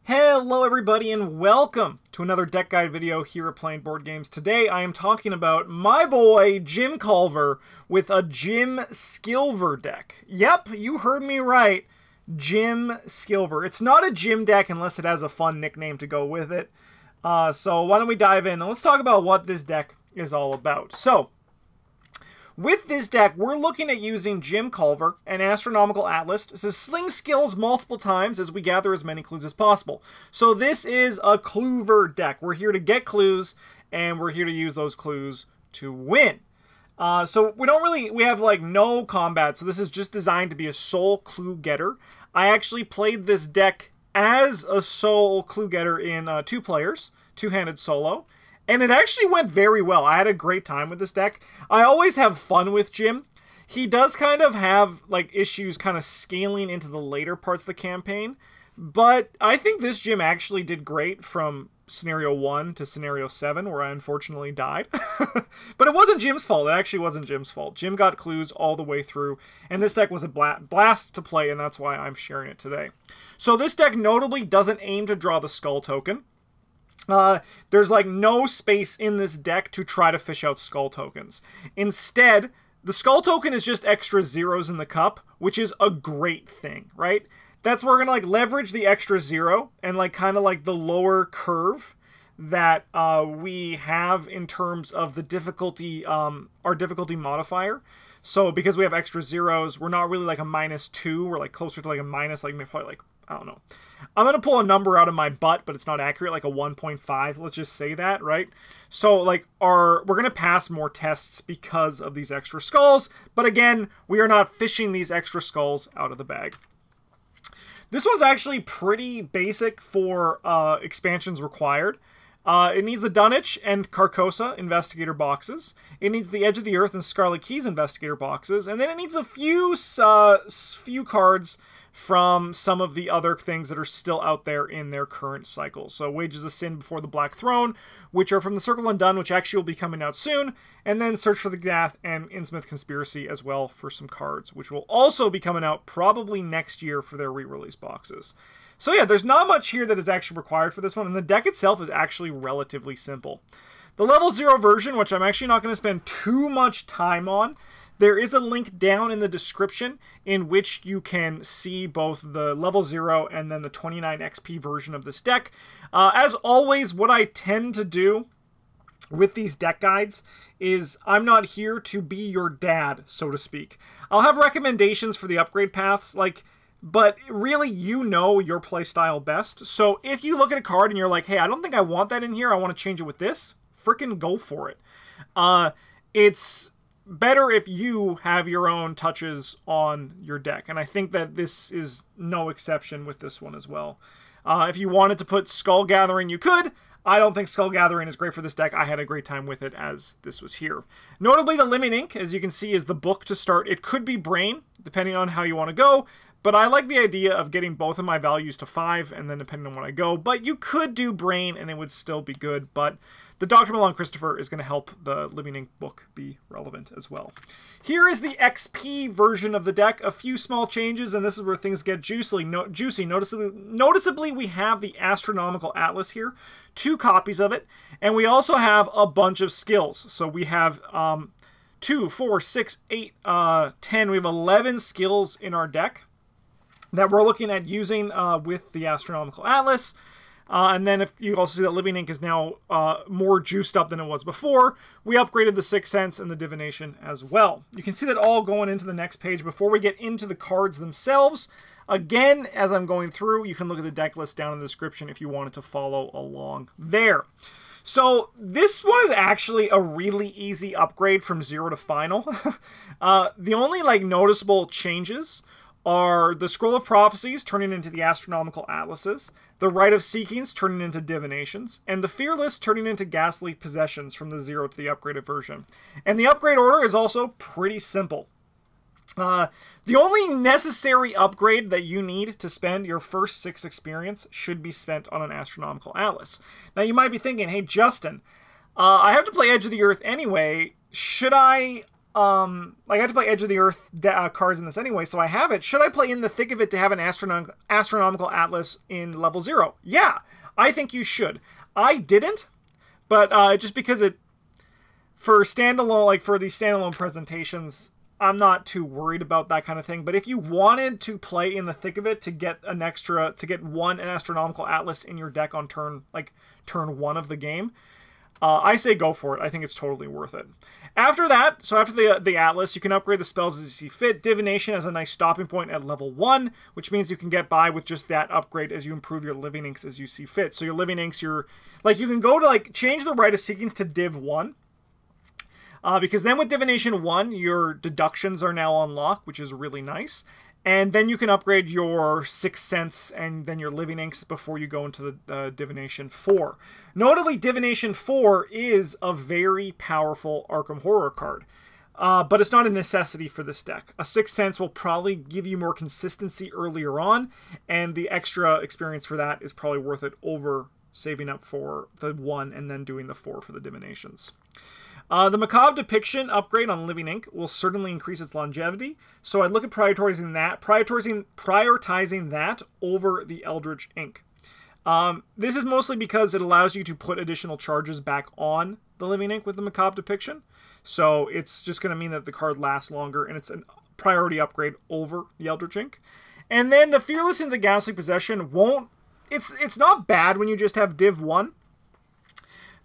Hello everybody and welcome to another deck guide video here at Playing Board Games. Today I am talking about my boy Jim Culver with a Jim Skillver deck. Yep, you heard me right. Jim Skillver. It's not a Jim deck unless it has a fun nickname to go with it. So why don't we dive in and let's talk about what this deck is all about. So, with this deck, we're looking at using Jim Culver, an Astronomical Atlas, to sling skills multiple times as we gather as many clues as possible. So this is a Cluever deck. We're here to get clues, and we're here to use those clues to win. So we have like no combat, so this is just designed to be a sole clue getter. I actually played this deck as a sole clue getter in two players, two-handed solo. And it actually went very well. I had a great time with this deck. I always have fun with Jim. He does kind of have like issues kind of scaling into the later parts of the campaign. But I think this Jim actually did great from Scenario 1 to Scenario 7, where I unfortunately died. But it wasn't Jim's fault. It actually wasn't Jim's fault. Jim got clues all the way through. And this deck was a blast to play, and that's why I'm sharing it today. So this deck notably doesn't aim to draw the Skull token. There's like no space in this deck to try to fish out Skull tokens. Instead, the Skull token is just extra zeros in the cup, which is a great thing, right? That's where we're gonna like leverage the extra zero and like kind of like the lower curve that we have in terms of the difficulty, our difficulty modifier. So because we have extra zeros, we're not really like a -2. We're like closer to like a minus, like maybe probably like, I don't know. I'm going to pull a number out of my butt, but it's not accurate, like a 1.5. Let's just say that, right? So, like, we're going to pass more tests because of these extra skulls. But again, we are not fishing these extra skulls out of the bag. This one's actually pretty basic for expansions required. It needs the Dunwich and Carcosa Investigator boxes. It needs the Edge of the Earth and Scarlet Keys Investigator boxes. And then it needs a few cards from some of the other things that are still out there in their current cycle. So Wages of Sin Before the Black Throne, which are from the Circle Undone, which actually will be coming out soon. And then Search for the Gnath and Innsmouth Conspiracy as well for some cards, which will also be coming out probably next year for their re-release boxes. So yeah, there's not much here that is actually required for this one, and the deck itself is actually relatively simple. The level 0 version, which I'm actually not going to spend too much time on, there is a link down in the description in which you can see both the level 0 and then the 29 XP version of this deck. As always, what I tend to do with these deck guides is I'm not here to be your dad, so to speak. I'll have recommendations for the upgrade paths, but really you know your playstyle best. So if you look at a card and you're like, hey, I don't think I want that in here, I want to change it with this, frickin' go for it. It's better if you have your own touches on your deck, and I think that this is no exception with this one as well. If you wanted to put Skull Gathering, you could. I don't think Skull Gathering is great for this deck. I had a great time with it as this was here. Notably, the Living Ink, as you can see, is the book to start. It could be Brain, depending on how you want to go, but I like the idea of getting both of my values to 5, and then depending on what I go. But you could do Brain, and it would still be good, but the Dr. Malone Christopher is going to help the Living Ink book be relevant as well. Here is the XP version of the deck. A few small changes, and this is where things get juicy. Noticeably, we have the Astronomical Atlas here, 2 copies of it, and we also have a bunch of skills. So we have 2, 4, 6, 8, 10. We have 11 skills in our deck that we're looking at using with the Astronomical Atlas. And then if you also see that Living Ink is now more juiced up than it was before, we upgraded the Sixth Sense and the Divination as well. You can see that all going into the next page. Before we get into the cards themselves, again, as I'm going through, you can look at the deck list down in the description if you wanted to follow along there. So this one is actually a really easy upgrade from 0 to final. The only like noticeable changes are the Scroll of Prophecies turning into the Astronomical Atlases, the Rite of Seekings turning into Divinations, and the Fearless turning into Ghastly Possessions from the 0 to the upgraded version. And the upgrade order is also pretty simple. The only necessary upgrade that you need to spend your first 6 experience should be spent on an Astronomical Atlas. Now you might be thinking, hey Justin, I have to play Edge of the Earth anyway. Should I like I have to play Edge of the Earth cards in this anyway, so I have it. Should I play In the Thick of It to have an Astronomical Atlas in level 0? Yeah, I think you should. I didn't, but just because for standalone, like for these standalone presentations, I'm not too worried about that kind of thing. But if you wanted to play In the Thick of It to get an Astronomical Atlas in your deck on turn 1 of the game, I say go for it. I think it's totally worth it. After that, so after the Atlas, you can upgrade the spells as you see fit. Divination has a nice stopping point at level 1, which means you can get by with just that upgrade as you improve your Living Inks as you see fit. So your Living Inks, you can go to change the Rite of Seekings to Div 1. Because then with Divination 1, your deductions are now unlocked, which is really nice. And then you can upgrade your Sixth Sense and then your Living Inks before you go into the Divination 4. Notably, Divination 4 is a very powerful Arkham Horror card. But it's not a necessity for this deck. A Sixth Sense will probably give you more consistency earlier on, and the extra experience for that is probably worth it over saving up for the 1 and then doing the 4 for the Divinations. The Macabre Depiction upgrade on Living Ink will certainly increase its longevity, so I'd look at prioritizing that over the Eldritch Ink. This is mostly because it allows you to put additional charges back on the Living Ink with the Macabre Depiction, so it's just going to mean that the card lasts longer, and it's a priority upgrade over the Eldritch Ink. And then the Fearless into Ghastly Possession won't... It's not bad when you just have Div 1,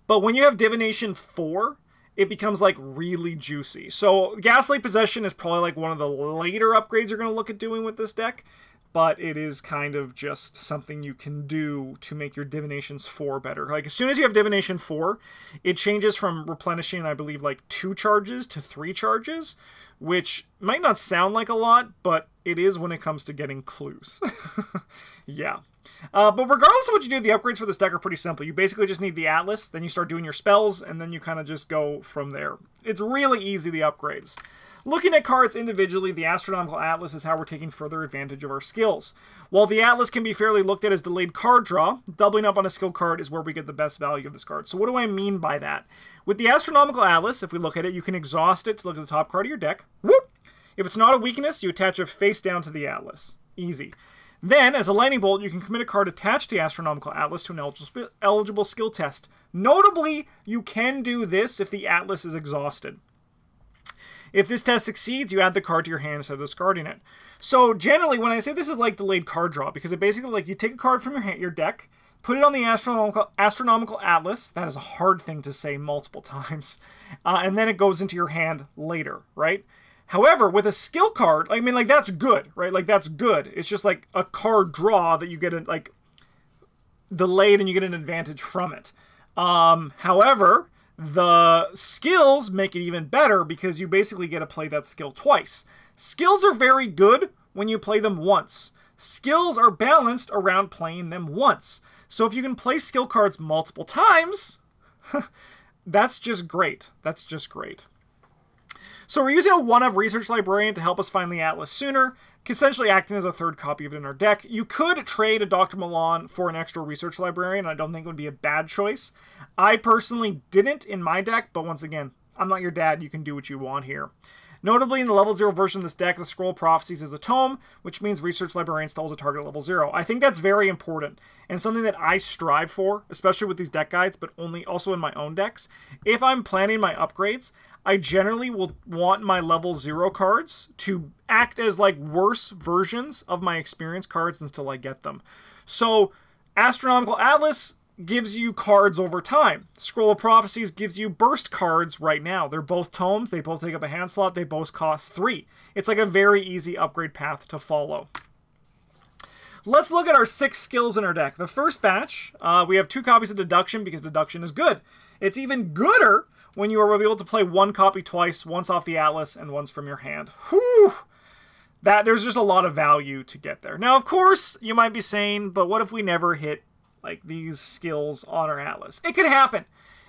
but when you have Divination 4... it becomes really juicy. So Ghastly Possession is probably one of the later upgrades you're going to look at doing with this deck, but it is kind of just something you can do to make your Divinations 4 better. As soon as you have Divination 4, it changes from replenishing, I believe, 2 charges to 3 charges, which might not sound like a lot, but it is when it comes to getting clues. Yeah. But regardless of what you do, the upgrades for this deck are pretty simple. You basically just need the Atlas, then you start doing your spells, and then you kind of just go from there. It's really easy, the upgrades. Looking at cards individually, the Astronomical Atlas is how we're taking further advantage of our skills. While the Atlas can be fairly looked at as delayed card draw, doubling up on a skill card is where we get the best value of this card. So what do I mean by that? With the Astronomical Atlas, if we look at it, you can exhaust it to look at the top card of your deck. Whoop! If it's not a weakness, you attach it face down to the Atlas. Easy. Then, as a lightning bolt, you can commit a card attached to the Astronomical Atlas to an eligible skill test. Notably, you can do this if the Atlas is exhausted. If this test succeeds, you add the card to your hand instead of discarding it. So, generally, when I say this is like delayed card draw, because it basically, you take a card from your deck, put it on the Astronomical Atlas, that is a hard thing to say multiple times, and then it goes into your hand later, right? However, with a skill card, that's good, right? That's good. It's just a card draw that you get delayed and you get an advantage from it. However, the skills make it even better because you basically get to play that skill twice. Skills are very good when you play them once. Skills are balanced around playing them once. So if you can play skill cards multiple times, that's just great. That's just great. So we're using a 1-of Research Librarian to help us find the Atlas sooner, essentially acting as a third copy of it in our deck. You could trade a Dr. Milan for an extra Research Librarian. I don't think it would be a bad choice. I personally didn't in my deck, but once again, I'm not your dad. You can do what you want here. Notably, in the level 0 version of this deck, the Scroll of Prophecies is a tome, which means Research Librarian stalls a target at level 0. I think that's very important, and something that I strive for, especially with these deck guides, but also in my own decks. If I'm planning my upgrades, I generally will want my level 0 cards to act as worse versions of my experience cards until I get them. So, Astronomical Atlas gives you cards over time. Scroll of Prophecies gives you burst cards right now. They're both tomes, they both take up a hand slot, they both cost 3. It's a very easy upgrade path to follow. Let's look at our 6 skills in our deck. The first batch, we have 2 copies of Deduction because Deduction is good. It's even gooder when you are able to play 1 copy twice, once off the Atlas and once from your hand. Whew! There's just a lot of value to get there. Now, of course, you might be saying, but what if we never hit these skills on our Atlas? It could happen.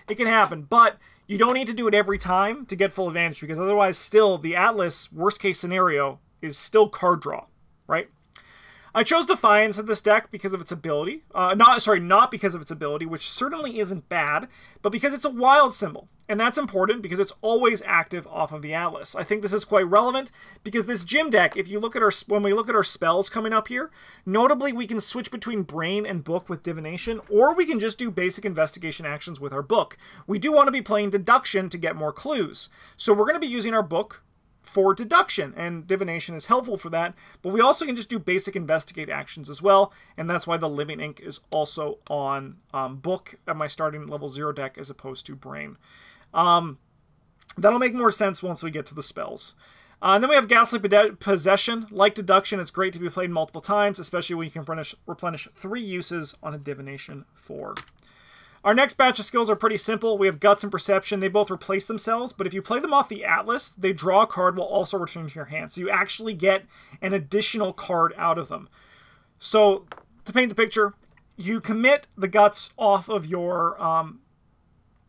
It can happen, but you don't need to do it every time to get full advantage, because otherwise still the Atlas, worst case scenario, is still card draw, right? I chose Defiance in this deck because of its ability. Not because of its ability, which certainly isn't bad, but because it's a wild symbol. And that's important because it's always active off of the Atlas. I think this is quite relevant because this Jim deck, if you look at when we look at our spells coming up here, notably we can switch between Brain and Book with Divination, or we can just do basic investigation actions with our Book. We do want to be playing Deduction to get more clues. So we're going to be using our Book for Deduction, and Divination is helpful for that, but we also can just do basic investigate actions as well, and that's why the Living Ink is also on Book at my starting level 0 deck as opposed to Brain. That'll make more sense once we get to the spells. And then we have Ghastly Possession. Like Deduction, it's great to be played multiple times, especially when you can replenish 3 uses on a Divination 4. Our next batch of skills are pretty simple. We have Guts and Perception. They both replace themselves, but if you play them off the Atlas, they draw a card while also returning to your hand. So you actually get an additional card out of them. So, to paint the picture, you commit the Guts off of your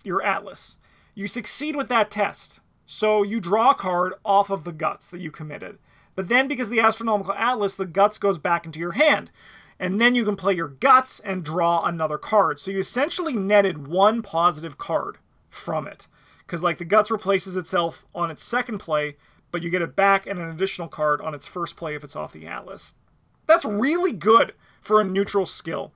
Atlas. You succeed with that test. So you draw a card off of the Guts that you committed. But then, because of the Astronomical Atlas, the Guts goes back into your hand. And then you can play your Guts and draw another card. So you essentially netted 1 positive card from it. Because like the Guts replaces itself on its second play, but you get it back and an additional card on its first play if it's off the Atlas. That's really good for a neutral skill.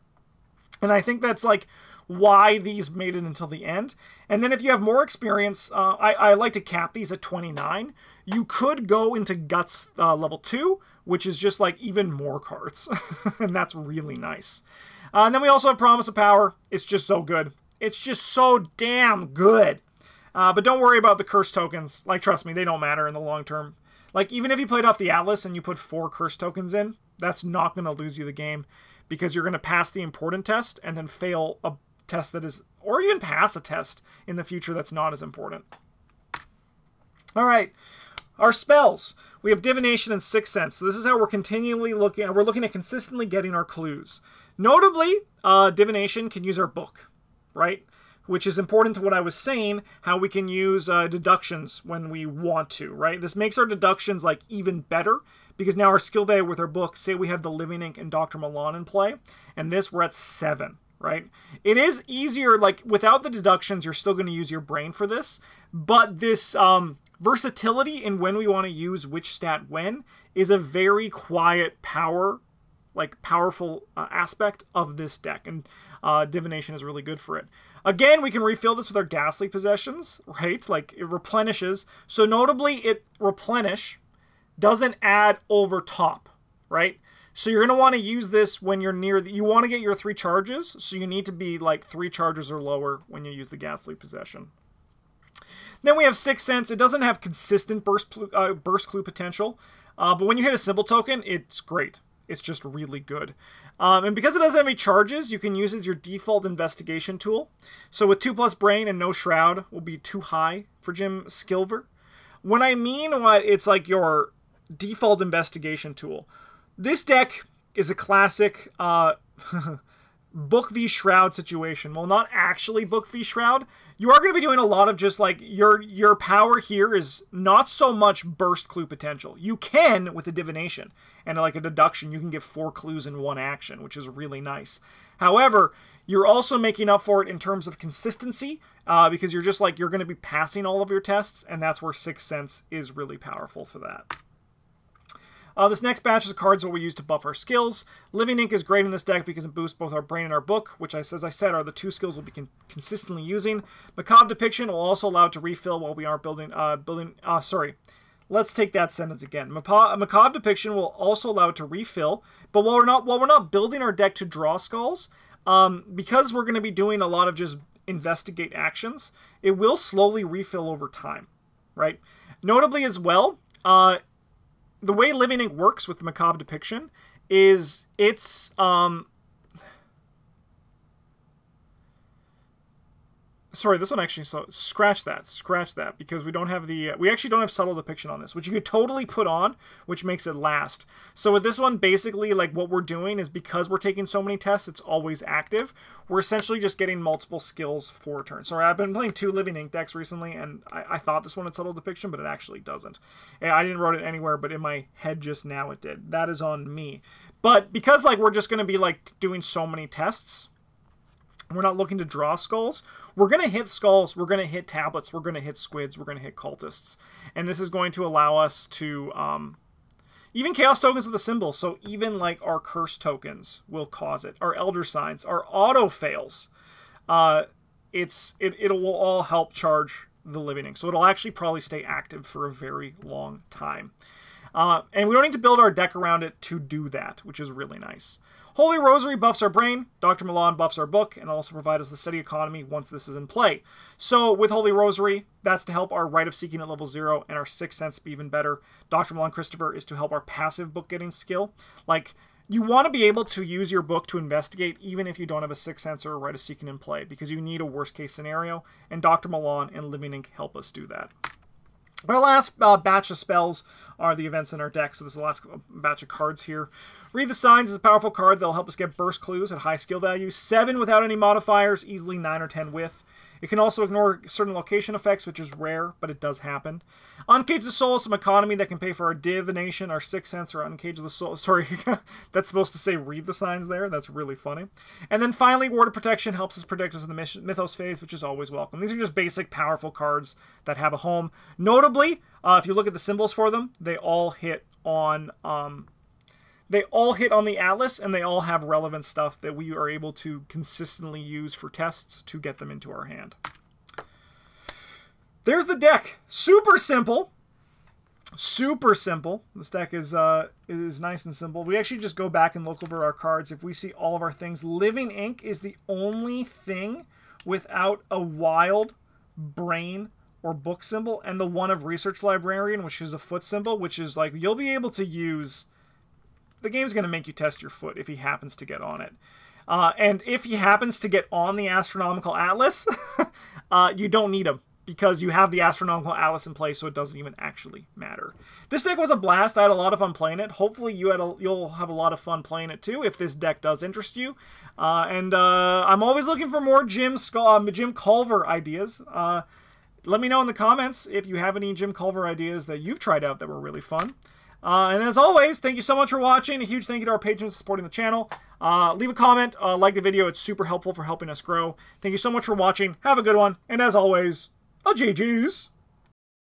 And I think that's like why these made it until the end. And then if you have more experience, I like to cap these at 29. You could go into Guts level 2, which is just like even more cards. And that's really nice. And then we also have Promise of Power. It's just so good. It's just so damn good. But don't worry about the curse tokens. Like, trust me, they don't matter in the long term. Like, even if you played off the Atlas and you put 4 curse tokens in, that's not going to lose you the game. Because you're going to pass the important test and then fail a test that is, or even pass a test in the future that's not as important. All right, our spells. We have Divination and Sixth Sense. So this is how we're continually looking. We're looking at consistently getting our clues. Notably, Divination can use our Book, right? Which is important to what I was saying, how we can use deductions when we want to, right? This makes our deductions like even better because now our skill value with our Book, say we have the Living Ink and Dr. Milan in play, and this we're at 7. Right? It is easier, like, without the deductions, you're still going to use your brain for this, but this versatility in when we want to use which stat when is a very quiet powerful aspect of this deck, and Divination is really good for it. Again, we can refill this with our Ghastly Possessions, right? Like, it replenishes. So notably, it replenish doesn't add over top, right? So you're going to want to use this when you're near, you want to get your 3 charges, so you need to be like 3 charges or lower when you use the Ghastly Possession. Then we have Sixth Sense. It doesn't have consistent burst clue potential, but when you hit a symbol token, it's great. It's just really good. And because it doesn't have any charges, you can use it as your default investigation tool. So with 2+ Brain and no Shroud will be too high for Jim Skillver. When I mean what, it's like your default investigation tool. This deck is a classic Book v Shroud situation. Well, not actually Book v Shroud. You are going to be doing a lot of just like, your power here is not so much burst clue potential. You can with a Divination and like a Deduction, you can get 4 clues in 1 action, which is really nice. However, you're also making up for it in terms of consistency because you're just like, you're going to be passing all of your tests, and that's where Sixth Sense is really powerful for that. This next batch of cards what we use to buff our skills. Living Ink is great in this deck because it boosts both our Brain and our Book, which, as I said, are the 2 skills we'll be consistently using. Macabre Depiction will also allow it to refill while we aren't sorry. Let's take that sentence again. Macabre Depiction will also allow it to refill, but while we're not building our deck to draw skulls, because we're going to be doing a lot of just investigate actions, it will slowly refill over time, right? Notably as well, the way Living Ink works with the Macabre Depiction is it's sorry, this one actually, so scratch that, because we don't have the, we actually don't have subtle depiction on this, which you could totally put on, which makes it last. So with this one, basically, like, what we're doing is, because we're taking so many tests, it's always active. We're essentially just getting multiple skills for a turn. Sorry, I've been playing 2 Living Ink decks recently, and I thought this one had subtle depiction, but it actually doesn't. And I didn't write it anywhere, but in my head just now it did. That is on me. But because, like, we're just going to be, like, doing so many tests, we're not looking to draw skulls. We're going to hit skulls. We're going to hit tablets. We're going to hit squids. We're going to hit cultists. And this is going to allow us to... even chaos tokens with a symbol. So even like our curse tokens will cause it. Our elder signs. Our auto fails. It will all help charge the Living Ink. So it'll actually probably stay active for a very long time. And we don't need to build our deck around it to do that, which is really nice. Holy Rosary buffs our brain, Dr. Milan buffs our book, and also provide us the steady economy once this is in play. So with Holy Rosary, that's to help our Rite of Seeking at level 0 and our 6th Sense be even better. Dr. Milan Christopher is to help our passive book getting skill. Like, you want to be able to use your book to investigate even if you don't have a 6th Sense or a Rite of Seeking in play, because you need a worst case scenario, and Dr. Milan and Living Ink help us do that. Our last batch of spells are the events in our deck, so this is the last batch of cards here. Read the Signs is a powerful card that will help us get burst clues at high skill value. 7 without any modifiers, easily 9 or 10 with. It can also ignore certain location effects, which is rare, but it does happen. Uncage the Soul, some economy that can pay for our Divination, our 6th Sense, or Uncage the Soul. Sorry, that's supposed to say Read the Signs there. That's really funny. And then finally, Ward of Protection helps us protect us in the Mythos phase, which is always welcome. These are just basic, powerful cards that have a home. Notably, if you look at the symbols for them, they all hit on... They all hit on the Atlas, and they all have relevant stuff that we are able to consistently use for tests to get them into our hand. There's the deck. Super simple. Super simple. This deck is nice and simple. We actually just go back and look over our cards. If we see all of our things, Living Ink is the only thing without a wild, brain, or book symbol, and the one of Research Librarian, which is a foot symbol, which is like, you'll be able to use... The game's going to make you test your foot if he happens to get on it. And if he happens to get on the Astronomical Atlas, you don't need him, because you have the Astronomical Atlas in play, so it doesn't even actually matter. This deck was a blast. I had a lot of fun playing it. Hopefully you'll have a lot of fun playing it too, if this deck does interest you. I'm always looking for more Jim Culver ideas. Let me know in the comments if you have any Jim Culver ideas that you've tried out that were really fun. And as always, thank you so much for watching. A huge thank you to our patrons supporting the channel. Leave a comment, like the video. It's super helpful for helping us grow. Thank you so much for watching. Have a good one. And as always, GG's.